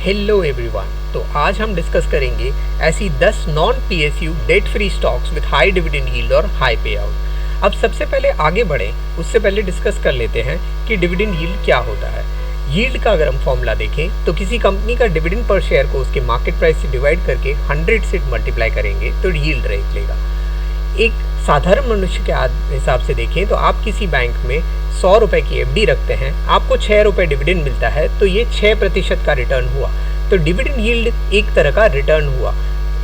Hello everyone. तो आज हम डिस्कस करेंगे ऐसी 10 non PSU debt free stocks with high dividend yield और हाई पे आउट। अब सबसे पहले आगे बढ़ें उससे पहले डिस्कस कर लेते हैं कि डिविडेंड यील्ड क्या होता है। यील्ड का अगर हम फॉर्मूला देखें तो किसी कंपनी का डिविडेंड पर शेयर को उसके मार्केट प्राइस से डिवाइड करके 100 से मल्टीप्लाई करेंगे तो यील्ड रेट लेगा। एक साधारण मनुष्य के हिसाब से देखें तो आप किसी बैंक में 100 रुपए की एफडी रखते हैं, आपको 6 रुपए डिविडेंड मिलता है तो ये 6% का रिटर्न हुआ। तो डिविडेंड यील्ड एक तरह का रिटर्न हुआ।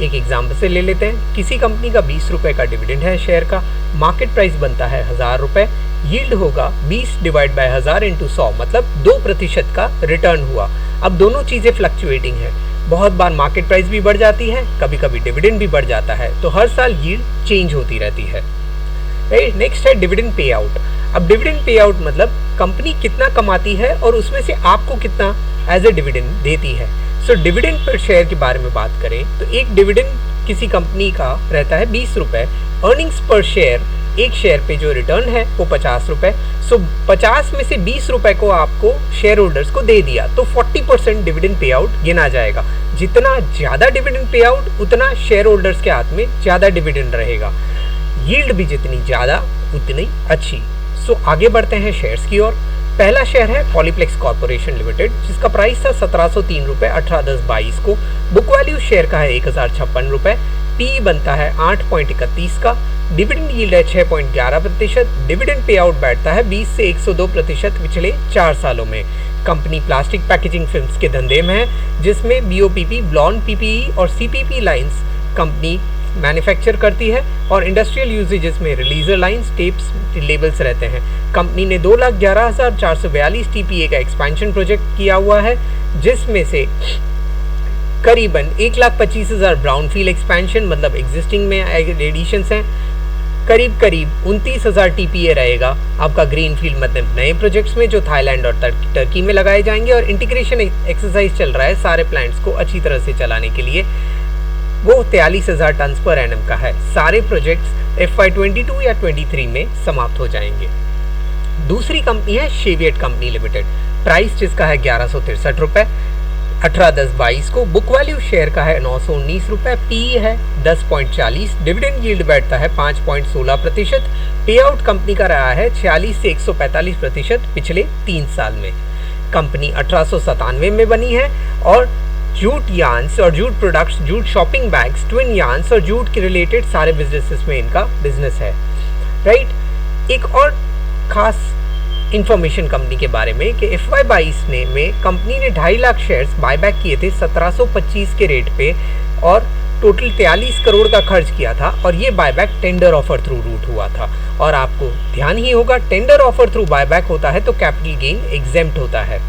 एक एग्जाम्पल से ले लेते हैं, किसी कंपनी का 20 रुपए का डिविडेंड है शेयर का, मार्केट प्राइस बनता है 1000 रुपए, यील्ड होगा 20 डिवाइड बाय 1000 इंटू 100 मतलब 2% का रिटर्न हुआ। अब दोनों चीजें फ्लक्चुएटिंग है, बहुत बार मार्केट प्राइस भी बढ़ जाती है, कभी कभी डिविडेंड भी बढ़ जाता है, तो हर साल यील्ड चेंज होती रहती है। नेक्स्ट है डिविडेंड पे आउट। अब डिविडेंड पे आउट मतलब कंपनी कितना कमाती है और उसमें से आपको कितना एज ए डिविडेंड देती है। सो डिविडेंड पर शेयर के बारे में बात करें तो एक डिविडेंड किसी कंपनी का रहता है 20 रुपए, अर्निंग्स पर शेयर एक शेयर पे जो रिटर्न है वो 50 रुपए। सो 50 में से 20 रुपए को आपको शेयर होल्डर्स को दे दिया तो 40% डिविडेंड पे आउट गिना जाएगा। जितना ज्यादा डिविडेंड पे आउट उतना शेयर होल्डर्स के हाथ में ज्यादा डिविडेंड रहेगा, यील्ड भी जितनी ज्यादा उतनी अच्छी। सो आगे बढ़ते हैं शेयर्स की ओर। पहला शेयर है पॉलीप्लेक्स कॉर्पोरेशन लिमिटेड जिसका प्राइस था 1703 रुपए 18/10/22 को। बुक वैल्यू शेयर का है 1056 रुपए, पी बनता है 8.31 का, डिविडेंड यील्ड है 6.11%, डिविडेंड पे आउट बैठता है 20 से 102% पिछले 4 सालों में। कंपनी प्लास्टिक पैकेजिंग फिल्म्स के धंधे में है जिसमें बीओपीपी, ब्लॉन्ड पीपीई और सीपीपी लाइंस कंपनी मैन्युफैक्चर करती है और इंडस्ट्रियल यूजेजेस में रिलीजर लाइंस, टेप्स, लेबल्स रहते हैं। कंपनी ने 2,11,442 टीपीए का एक्सपेंशन प्रोजेक्ट किया हुआ है जिसमें से करीबन 1,25,000 ब्राउनफील्ड एक्सपेंशन मतलब एग्जिस्टिंग में एडिशंस हैं, करीब 29,000 टीपीए रहेगा आपका ग्रीनफील्ड मतलब नए प्रोजेक्ट्स में जो थाईलैंड और टर्की में लगाए जाएंगे, और इंटीग्रेशन एक्सरसाइज चल रहा है सारे प्लांट्स को अच्छी तरह से चलाने के लिए, वो 43,000 टन पर एनम का है। सारे प्रोजेक्ट्स FY22 या 23 में समाप्त हो जाएंगे। दूसरी कंपनी है शेवियट कंपनी लिमिटेड, प्राइस जिसका है 1163 रुपए 18/10/22 को। बुक वैल्यू शेयर का है 919 रुपए, पी है 10.40, डिविडेंड यील्ड बैठता है 5.16%, पे आउट कंपनी का रहा है 46 से 145% पिछले 3 साल में। कंपनी 1897 में बनी है और जूट यार्न्स और jute products, jute shopping bags, twin yarns और जूट के रिलेटेड सारे बिजनेसेस में इनका बिजनेस है। राइट। एक और खास इंफॉर्मेशन कंपनी के बारे में कि FY22 में कंपनी ने 2.5 लाख शेयर्स बायबैक किए थे 1725 के रेट पे और टोटल 43 करोड़ का खर्च किया था, और ये buyback tender offer through route हुआ था। और आपको ध्यान ही होगा टेंडर ऑफर थ्रू बायबैक होता है तो कैपिटल गेन एग्जेम्प्ट होता है।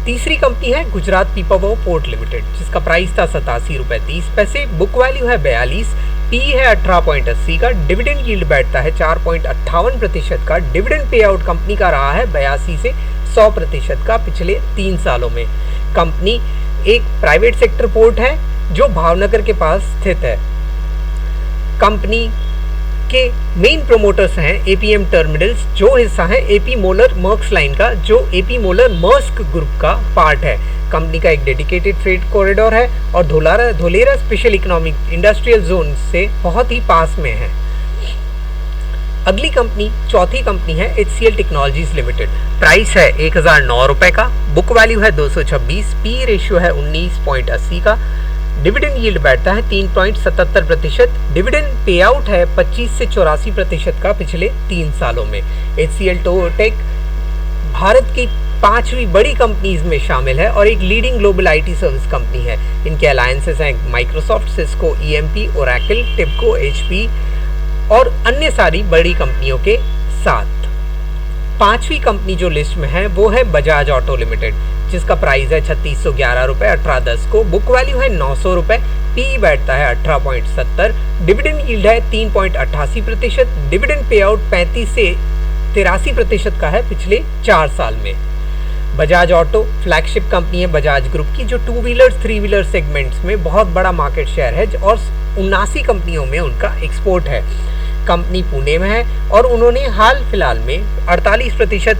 तीसरी कंपनी है गुजरात पीपावाव पोर्ट लिमिटेड जिसका प्राइस था 87 रुपए 30 पैसे, बुक वैल्यू है 42, पी है 18.80 का, डिविडेंड यील्ड बैठता है 4.58% का, डिविडेंड पे आउट कंपनी का रहा है 82 से 100% का पिछले 3 सालों में। कंपनी एक प्राइवेट सेक्टर पोर्ट है जो भावनगर के पास स्थित है। कंपनी के मेन प्रोमोटर्स हैं एपीएम टर्मिनल्स जो हिस्सा है एपी मोलर मर्क्स लाइन का, जो एपी मोलर मर्स्क ग्रुप का पार्ट है। कंपनी का एक डेडिकेटेड फ्रेट कॉरिडोर है और Dholera special economic industrial zone से बहुत ही पास में है। अगली कंपनी, चौथी कंपनी है HCL टेक्नोलॉजीज लिमिटेड, प्राइस है 1009 रुपए का, बुक वैल्यू है 226, पी रेशियो है 19.80 का, डिविडेंड यील्ड बैठता है 3.77%, डिविडेंड पे आउट है 25 से 84% का पिछले 3 सालों में। HCL टेक भारत की 5वीं बड़ी कंपनीज में शामिल है और एक leading global IT service company है। इनके अलायंसेस हैं Microsoft, Cisco, EMP, Oracle, TIBCO, HP और अन्य सारी बड़ी कंपनियों के साथ। 5वीं कंपनी जो लिस्ट में है वो है बजाज ऑटो लिमिटेड जिसका प्राइस है 3611 रुपए 18/10 को, बुक वैल्यू है 900 रुपए, पी बैठता है 18.70, डिविडेंड यील्ड है 3.88%, डिविडेंड पे आउट 35 से 83% का है पिछले 4 साल में। बजाज ऑटो फ्लैगशिप कंपनी है बजाज ग्रुप की जो 2 व्हीलर 3 व्हीलर सेगमेंट्स में बहुत बड़ा मार्केट शेयर है और 79 कंपनियों में उनका एक्सपोर्ट है। कंपनी पुणे में है और उन्होंने हाल फिलहाल में 48%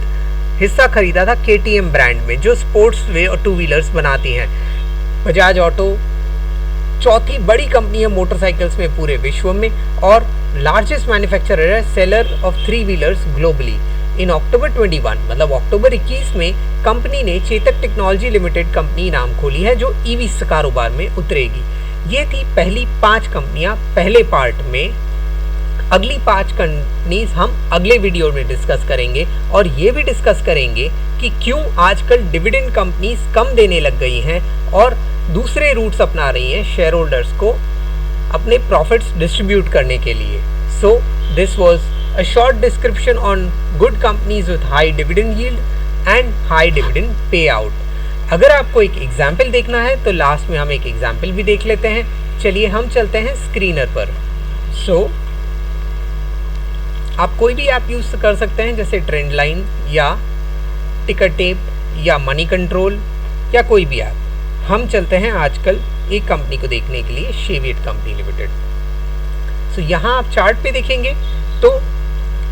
हिस्सा खरीदा था KTM ब्रांड में, जो स्पोर्ट्स वे और टू व्हीलर्स बनाती हैं। बजाज ऑटो चौथी बड़ी कंपनी है मोटरसाइकिल्स में पूरे विश्व में और लार्जेस्ट मैन्युफैक्चरर है, seller of three wheelers globally. In October 21 मतलब अक्टूबर 21 में कंपनी ने चेतक टेक्नोलॉजी लिमिटेड कंपनी नाम खोली है, जो ईवी कारोबार में उतरेगी। ये थी पहली 5 कंपनियां पहले पार्ट में। अगली 5 कंपनीज हम अगले वीडियो में डिस्कस करेंगे और ये भी डिस्कस करेंगे कि क्यों आजकल डिविडेंड कंपनीज कम देने लग गई हैं और दूसरे रूट्स अपना रही हैं शेयर होल्डर्स को अपने प्रॉफिट्स डिस्ट्रीब्यूट करने के लिए। So this was a short description on good companies with high dividend yield and high dividend pay out. अगर आपको एक एग्जाम्पल देखना है तो लास्ट में हम एक एग्जाम्पल भी देख लेते हैं। चलिए हम चलते हैं स्क्रीनर पर। आप कोई भी ऐप यूज कर सकते हैं, जैसे ट्रेंड लाइन या टिकर टेप या मनी कंट्रोल या कोई भी ऐप। हम चलते हैं आजकल एक कंपनी को देखने के लिए, शेविएट कंपनी लिमिटेड। सो यहाँ आप चार्ट पे देखेंगे तो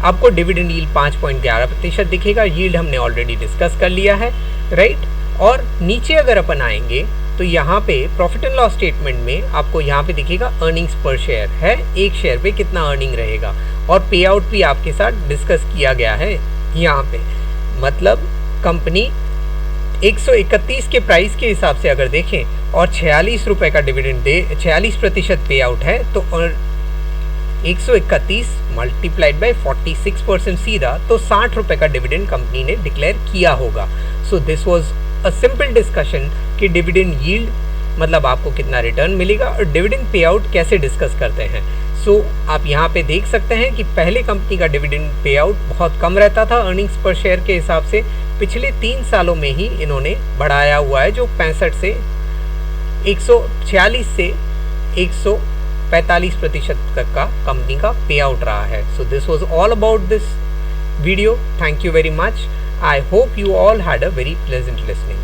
आपको डिविडेंड यील्ड 5.11% दिखेगा। यील्ड हमने ऑलरेडी डिस्कस कर लिया है, राइट। और नीचे अगर अपन आएंगे तो यहाँ पे प्रॉफिट एंड लॉस स्टेटमेंट में आपको यहाँ पे दिखेगा अर्निंग्स पर शेयर है, एक शेयर पे कितना अर्निंग रहेगा, और पे आउट भी आपके साथ डिस्कस किया गया है यहाँ पे। मतलब कंपनी 131 के प्राइस के हिसाब से अगर देखें और 46 रुपये का डिविडेंड दे, 46% पे आउट है, तो 131 मल्टीप्लाइड बाय 46% सीधा तो 60 रुपये का डिविडेंड कंपनी ने डिक्लेयर किया होगा। So this was a simple discussion कि डिविडेंड यील्ड मतलब आपको कितना रिटर्न मिलेगा और डिविडेंड पे आउट कैसे डिस्कस करते हैं। सो आप यहाँ पे देख सकते हैं कि पहले कंपनी का डिविडेंड पे आउट बहुत कम रहता था अर्निंग्स पर शेयर के हिसाब से। पिछले 3 सालों में ही इन्होंने बढ़ाया हुआ है, जो 65 से 146 से 145% तक का कंपनी का पे आउट रहा है। So this was all about this video. Thank you very much. I hope you all had a very pleasant listening.